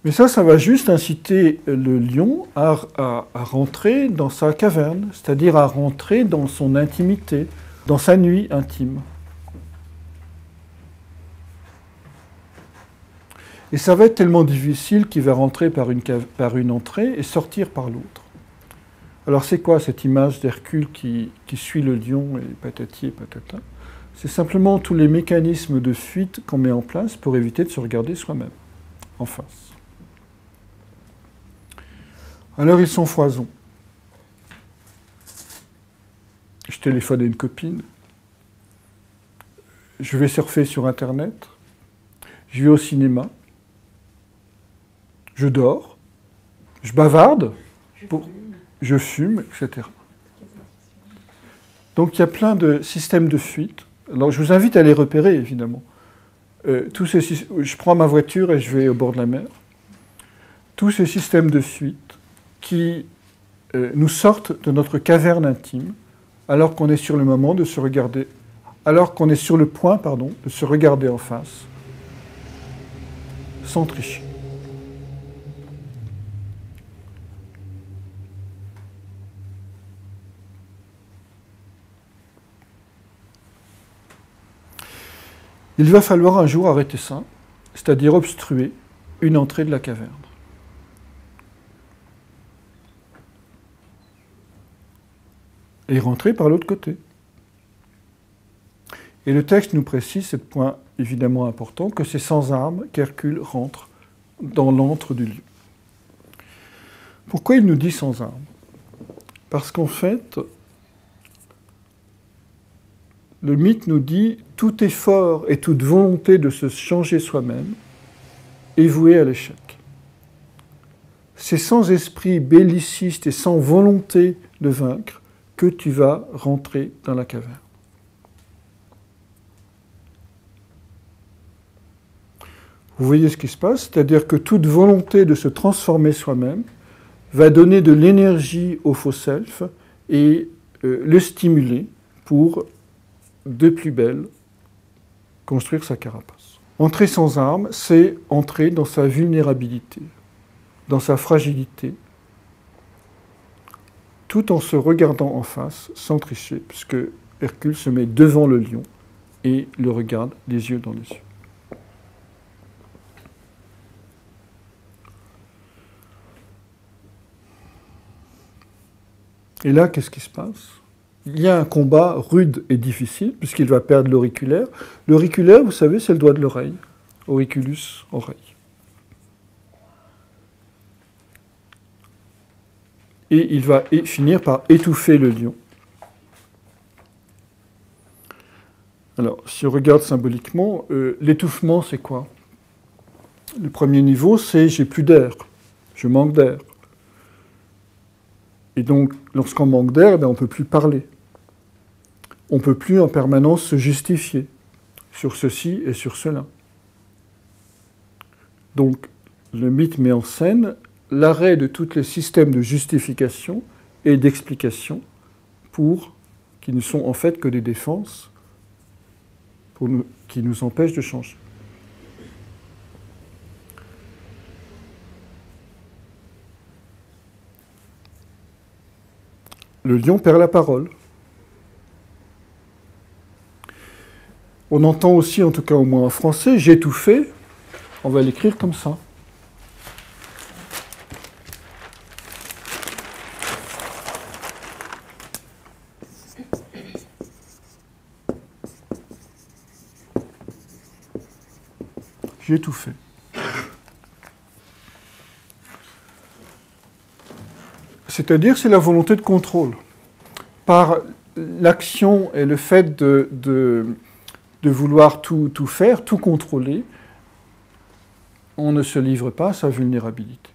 Mais ça va juste inciter le lion à rentrer dans sa caverne, c'est-à-dire à rentrer dans son intimité, dans sa nuit intime. Et ça va être tellement difficile qu'il va rentrer par une entrée et sortir par l'autre. Alors c'est quoi cette image d'Hercule qui suit le lion et patati et patata? C'est simplement tous les mécanismes de fuite qu'on met en place pour éviter de se regarder soi-même, en face. Alors ils sont foison. Je téléphone à une copine. Je vais surfer sur Internet. Je vais au cinéma. Je dors. Je bavarde. Je fume, etc. Donc il y a plein de systèmes de fuite. Alors je vous invite à les repérer, évidemment. Je prends ma voiture et je vais au bord de la mer. Tous ces systèmes de fuite qui nous sortent de notre caverne intime, alors qu'on est sur le moment de se regarder, alors qu'on est sur le point, de se regarder en face, sans tricher. Il va falloir un jour arrêter ça, c'est-à-dire obstruer une entrée de la caverne. Et rentrer par l'autre côté. Et le texte nous précise, ce point évidemment important, que c'est sans armes qu'Hercule rentre dans l'antre du lieu. Pourquoi il nous dit sans armes? Parce qu'en fait, le mythe nous dit tout effort et toute volonté de se changer soi-même est voué à l'échec. C'est sans esprit belliciste et sans volonté de vaincre que tu vas rentrer dans la caverne. Vous voyez ce qui se passe? C'est-à-dire que toute volonté de se transformer soi-même va donner de l'énergie au faux self et le stimuler pour, de plus belle, construire sa carapace. Entrer sans armes, c'est entrer dans sa vulnérabilité, dans sa fragilité, tout en se regardant en face, sans tricher, puisque Hercule se met devant le lion et le regarde les yeux dans les yeux. Et là, qu'est-ce qui se passe? Il y a un combat rude et difficile, puisqu'il va perdre l'auriculaire. L'auriculaire, vous savez, c'est le doigt de l'oreille. Auriculus, oreille. Et il va finir par étouffer le lion. Alors, si on regarde symboliquement, l'étouffement, c'est quoi? Le premier niveau, c'est j'ai plus d'air, je manque d'air. Et donc, lorsqu'on manque d'air, on ne peut plus parler. On ne peut plus en permanence se justifier sur ceci et sur cela. Donc, le mythe met en scène l'arrêt de tous les systèmes de justification et d'explication qui ne sont en fait que des défenses qui nous empêchent de changer. Le lion perd la parole. On entend aussi, en tout cas au moins en français, j'ai tout fait. On va l'écrire comme ça. J'ai tout fait. C'est-à-dire, c'est la volonté de contrôle. Par l'action et le fait de vouloir tout faire, tout contrôler, on ne se livre pas à sa vulnérabilité.